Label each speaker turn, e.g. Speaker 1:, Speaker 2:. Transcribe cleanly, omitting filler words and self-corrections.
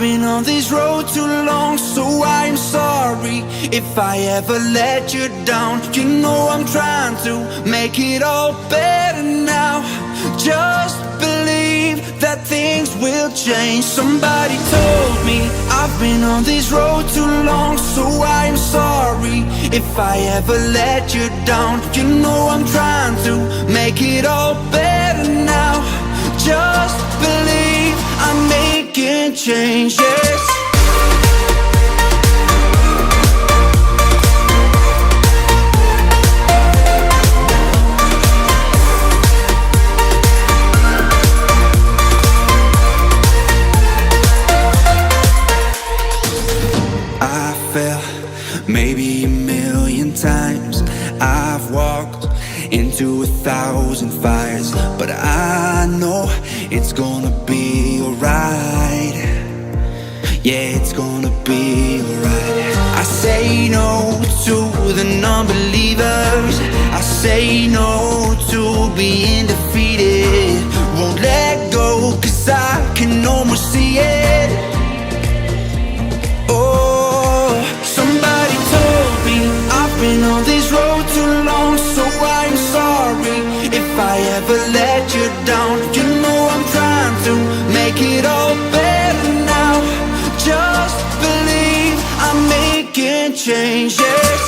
Speaker 1: been on this road too long, so I'm sorry if I ever let you down. You know I'm trying to make it all better now. Just believe that things will change. Somebody told me I've been on this road too long, so I'm sorry if I ever let you down. You know I'm trying to make it all better now. Just believe I'm making changes. I fell maybe a million times. I've walked into 1,000 fires, but I know it's gonna be alright. Yeah, it's gonna be alright. I say no to the non-believers. I say no to being defeated. Won't let go, 'cause I can almost see it. Somebody told me I've been on this road too long, so I'm sorry if I ever let you down. You know I'm trying to make it all better now. Just believe I'm making changes.